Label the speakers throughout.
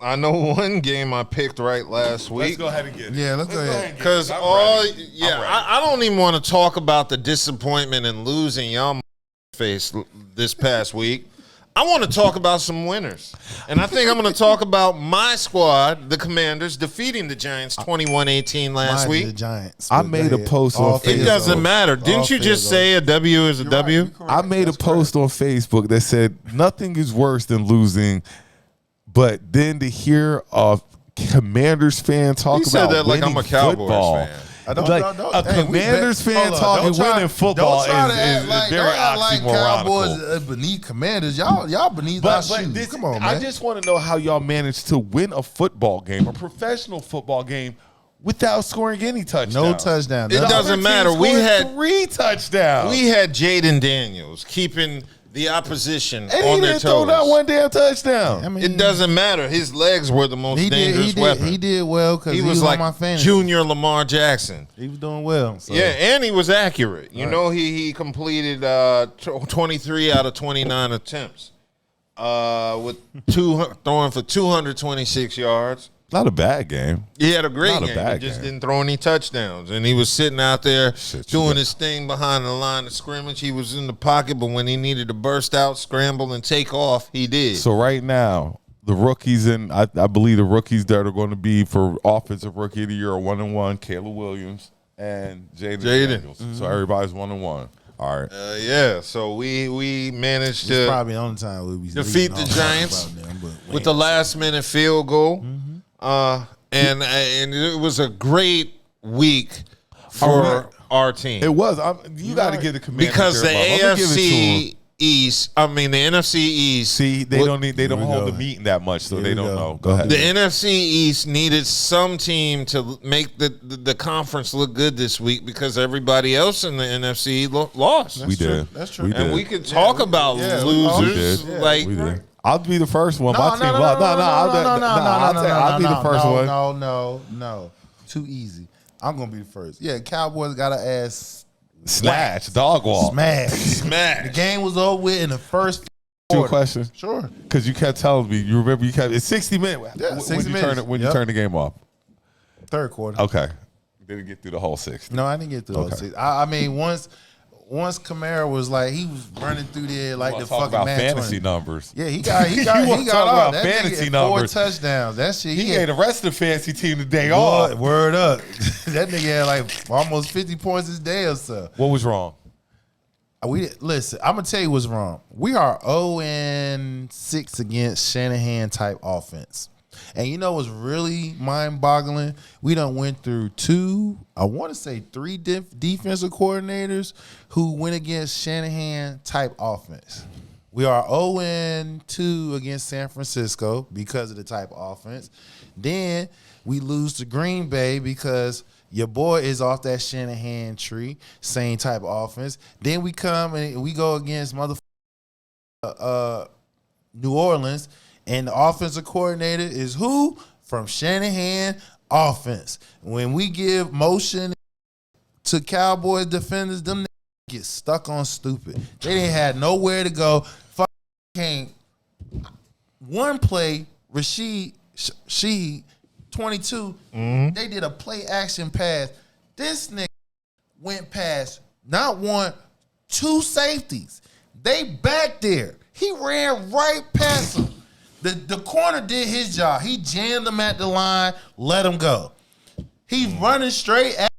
Speaker 1: I know one game I picked right last week.
Speaker 2: Let's go ahead and get it.
Speaker 3: Yeah, let's go ahead.
Speaker 1: Because I don't even want to talk about the disappointment and losing y'all face this past week. I want to talk about some winners. And I think I'm going to talk about my squad, the Commanders, defeating the Giants 21-18 last week.
Speaker 3: The Giants.
Speaker 2: I made a post on Facebook.
Speaker 1: It doesn't matter. Didn't you just say a W is a W?
Speaker 3: Right,
Speaker 2: I made a post on Facebook that said nothing is worse than losing, but then to hear a Commanders fan talk
Speaker 1: He said
Speaker 2: about
Speaker 1: that like I'm a Cowboys
Speaker 2: football,
Speaker 1: fan.
Speaker 2: A Commanders fan talking winning football is very
Speaker 3: like Cowboys
Speaker 2: oxymoronical.
Speaker 3: beneath Commanders. Y'all beneath our shoes. Come on, man.
Speaker 2: I just want to know how y'all managed to win a football game, a professional football game, without scoring any touchdowns.
Speaker 3: No touchdown.
Speaker 1: It doesn't matter. We had
Speaker 2: 3 touchdowns.
Speaker 1: We had Jayden Daniels keeping the opposition
Speaker 2: and
Speaker 1: on
Speaker 2: he
Speaker 1: their
Speaker 2: didn't throw
Speaker 1: toes.
Speaker 2: not one damn touchdown.
Speaker 3: I mean,
Speaker 1: It doesn't matter. His legs were the most dangerous weapon.
Speaker 3: He did well because
Speaker 1: He was like
Speaker 3: on my fantasy.
Speaker 1: Junior Lamar Jackson.
Speaker 3: He was doing well. So.
Speaker 1: Yeah, and he was accurate. You know, he completed 23 out of 29 attempts with throwing for 226 yards.
Speaker 2: Not a bad game.
Speaker 1: He had a great
Speaker 2: Not a
Speaker 1: game.
Speaker 2: bad
Speaker 1: He just
Speaker 2: game.
Speaker 1: didn't throw any touchdowns. And he was sitting out there
Speaker 2: Shit,
Speaker 1: doing his thing behind the line of scrimmage. He was in the pocket, but when he needed to burst out, scramble, and take off, he did.
Speaker 2: So right now, the rookies and I believe the rookies that are going to be for offensive rookie of the year are 1-1. Caleb Williams and Jayden Daniels. So everybody's 1-1. All right.
Speaker 1: Yeah, so we managed
Speaker 3: It's
Speaker 1: to
Speaker 3: probably the only time we'll be
Speaker 1: defeat the Giants with the last-minute field goal. And it was a great week for our team.
Speaker 2: It was. You got to give the Commanders
Speaker 1: Because the
Speaker 2: their love.
Speaker 1: AFC East, the NFC East.
Speaker 2: See, they don't hold the meeting that much, so they don't know. Go ahead.
Speaker 1: The NFC East needed some team to make the conference look good this week because everybody else in the NFC lost.
Speaker 2: We did.
Speaker 3: That's true.
Speaker 1: And we could talk about losers.
Speaker 2: We did.
Speaker 1: Like,
Speaker 2: We did. I'll be the first one. My team
Speaker 3: No,
Speaker 2: lost. I'll be the first one.
Speaker 3: No. Too easy. I'm gonna be the first. Yeah, Cowboys got an ass
Speaker 2: Snatch, dog walk.
Speaker 3: smash. The game was over with in the first
Speaker 2: Two
Speaker 3: quarter.
Speaker 2: questions.
Speaker 3: Sure.
Speaker 2: Because you kept telling me. You remember it's 60 minutes.
Speaker 3: Yeah, 60 minutes.
Speaker 2: When you turn the game off.
Speaker 3: Third quarter.
Speaker 2: Okay. Didn't get through the whole 60.
Speaker 3: No, I didn't get through those six. I mean, once Kamara was like, he was running through there like the fucking
Speaker 2: about
Speaker 3: man.
Speaker 2: fantasy numbers.
Speaker 3: Yeah, he got
Speaker 2: wanna
Speaker 3: all
Speaker 2: talk about
Speaker 3: that
Speaker 2: fantasy
Speaker 3: nigga had
Speaker 2: numbers.
Speaker 3: 4 touchdowns. That shit.
Speaker 2: He gave the rest of the fantasy team the day
Speaker 3: Boy,
Speaker 2: off.
Speaker 3: word up. That nigga had like almost 50 points this day or so.
Speaker 2: What was wrong?
Speaker 3: Listen, I'm gonna tell you what's wrong. We are 0-6 against Shanahan type offense. And you know what's really mind-boggling? We done went through 3 defensive coordinators who went against Shanahan type offense. We are 0-2 against San Francisco because of the type of offense. Then we lose to Green Bay because your boy is off that Shanahan tree, same type of offense. Then we come and we go against New Orleans, and the offensive coordinator is who? From Shanahan offense. When we give motion to Cowboys defenders, them get stuck on stupid. They didn't have nowhere to go. Came one play, Rashid 22. They did a play action pass. This nigga went past not 1, 2 safeties. They back there. He ran right past them. The corner did his job. He jammed them at the line, let him go. He's running straight at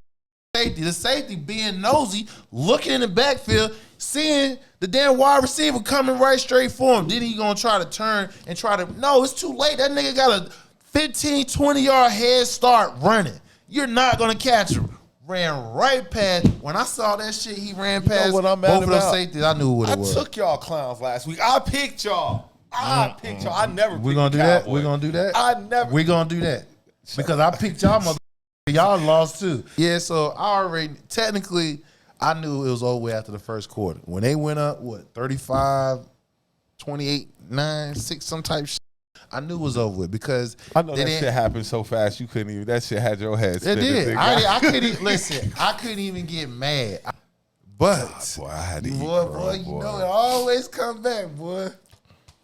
Speaker 3: safety. The safety being nosy, looking in the backfield, seeing the damn wide receiver coming right straight for him. Then he gonna try to turn and no, it's too late. That nigga got a 15, 20-yard head start running. You're not gonna catch him. Ran right past. When I saw that shit, he ran past
Speaker 2: what I'm mad
Speaker 3: both of those
Speaker 2: about?
Speaker 3: safeties. I knew what it was.
Speaker 2: I took y'all clowns last week. I picked y'all. I never picked
Speaker 3: We're gonna do
Speaker 2: the
Speaker 3: that.
Speaker 2: Cowboys.
Speaker 3: We're gonna do that.
Speaker 2: We're
Speaker 3: gonna do that because I picked y'all mother. Y'all lost too. Yeah, so I knew it was over after the first quarter. When they went up, 35, 28, 9, 6, some type shit, I knew it was over with because
Speaker 2: I know that shit happened so fast you couldn't even. That shit had your head
Speaker 3: it
Speaker 2: spinning.
Speaker 3: did. I couldn't listen. I couldn't even get mad. But
Speaker 2: Boy, I had to eat
Speaker 3: boy,
Speaker 2: crow,
Speaker 3: you know it always come back, boy.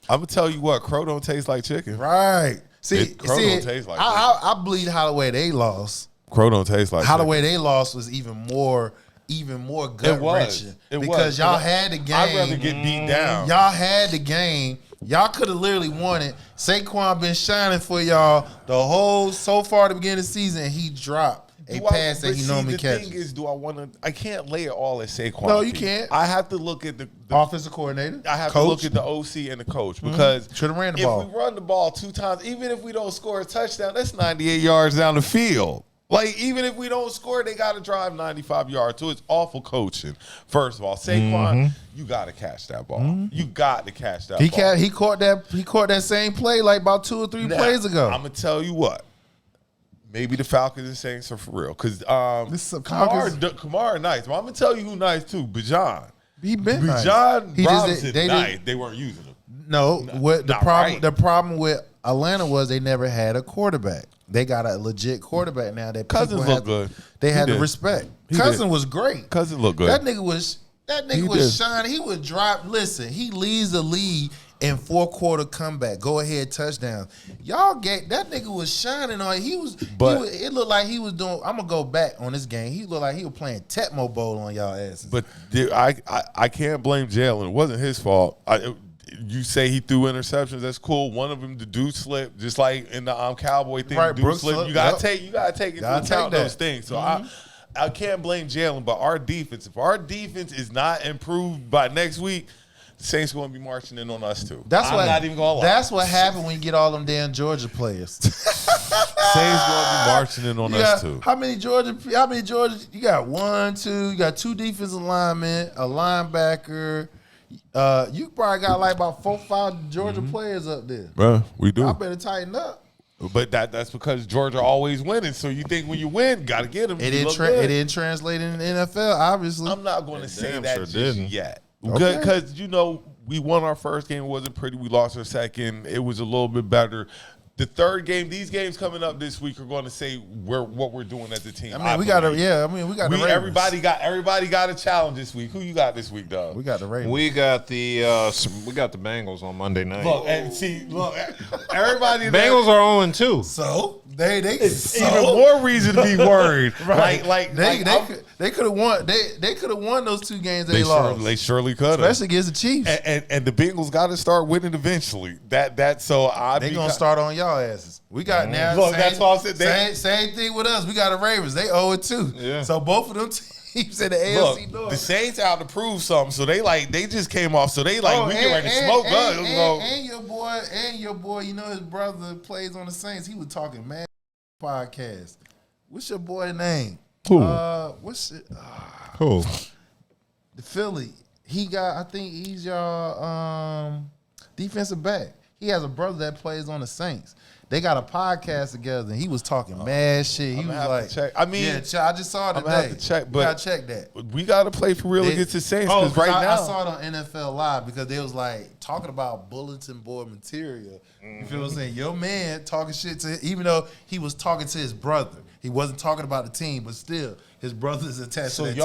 Speaker 2: I'm gonna tell you what, crow don't taste like chicken.
Speaker 3: Right.
Speaker 2: Crow don't taste like that.
Speaker 3: I believe how the way they lost.
Speaker 2: Crow don't taste like
Speaker 3: How
Speaker 2: that.
Speaker 3: the way they lost was even more gut wrenching because y'all had the game.
Speaker 2: I'd rather get beat down.
Speaker 3: Y'all had the game. Y'all could have literally won it. Saquon been shining for y'all so far at the beginning of the season, and he dropped a pass that he normally catches.
Speaker 2: The thing is, I can't lay it all at Saquon.
Speaker 3: No, you can't.
Speaker 2: I have to look at the
Speaker 3: offensive coordinator.
Speaker 2: I have
Speaker 3: coach.
Speaker 2: to look at the OC and the coach because
Speaker 3: should have ran the ball.
Speaker 2: If we run the ball 2 times, even if we don't score a touchdown, that's 98 yards down the field. Like, even if we don't score, they got to drive 95 yards. So it's awful coaching. First of all, Saquon, you got to catch that ball. You got to catch that ball.
Speaker 3: He caught that same play like about 2 or 3 plays ago.
Speaker 2: I'm going to tell you what. Maybe the Falcons and Saints are for real. Because Kamara nice. Well, I'm going to tell you who nice, too. Bijan.
Speaker 3: He been nice.
Speaker 2: Bijan Robinson nice. They weren't using him.
Speaker 3: The problem with Atlanta was they never had a quarterback. They got a legit quarterback now that
Speaker 2: Cousins look good.
Speaker 3: They had to respect. Cousins was great.
Speaker 2: Cousins look good.
Speaker 3: That nigga was shining. He would drop. Listen, he leads the league in 4-quarter comeback. Go ahead touchdown. That nigga was shining on. It looked like he was doing. I'm gonna go back on this game. He looked like he was playing Tecmo Bowl on y'all asses.
Speaker 2: But I can't blame Jalen. It wasn't his fault. You say he threw interceptions. That's cool. One of them, the dude slipped, just like in the Cowboy thing.
Speaker 3: Right,
Speaker 2: dude slipped. You gotta take into account those things. So I can't blame Jalen, but our defense. If our defense is not improved by next week, the Saints going to be marching in on us too. I'm not even gonna lie.
Speaker 3: That's what happened when you get all them damn Georgia players.
Speaker 2: Saints going to be marching in on us too.
Speaker 3: How many Georgia? You got 1, 2. You got 2 defensive linemen, a linebacker. You probably got like about 4, 5 Georgia players up there.
Speaker 2: Bro, we do.
Speaker 3: I better tighten up.
Speaker 2: But that's because Georgia always winning. So you think when you win, got to get them.
Speaker 3: It didn't translate in the NFL, obviously.
Speaker 2: I'm not going to say that just yet.
Speaker 3: Okay.
Speaker 2: Because, we won our first game. It wasn't pretty. We lost our second. It was a little bit better. The third game, these games coming up this week are going to say what we're doing as a team.
Speaker 3: We got the Ravens.
Speaker 2: Everybody got a challenge this week. Who you got this week, dog?
Speaker 3: We got the Ravens.
Speaker 1: We got the Bengals on Monday night.
Speaker 2: Look, everybody.
Speaker 1: Bengals are 0-2.
Speaker 3: So
Speaker 2: even more reason to be worried.
Speaker 3: Right. They could have won. They could have won those 2 games they lost.
Speaker 2: They surely could have,
Speaker 3: especially against the Chiefs.
Speaker 2: And the Bengals got to start winning eventually. They're
Speaker 3: gonna start on y'all asses. We got now.
Speaker 2: Look, that's all I said.
Speaker 3: Same thing with us. We got the Ravens. They 0-2.
Speaker 1: Yeah.
Speaker 3: So both of them teams in the AFC North.
Speaker 2: The Saints out to prove something. So they just came off. So they we get ready to smoke us.
Speaker 3: And your boy, his brother plays on the Saints. He was talking mad podcast. What's your boy name?
Speaker 2: Who?
Speaker 3: What's it?
Speaker 2: Who?
Speaker 3: The Philly. I think he's your defensive back. He has a brother that plays on the Saints. They got a podcast together, and he was talking mad shit. He was like,
Speaker 2: check. I
Speaker 3: just saw it today.
Speaker 2: I'm gonna have to check, but
Speaker 3: you gotta check that.
Speaker 2: We gotta play for real against the Saints because right now
Speaker 3: I saw it on NFL Live because they was like talking about bulletin board material. You feel what I'm saying? Your man talking shit to him, even though he was talking to his brother. He wasn't talking about the team, but still, his brother is attached to that team.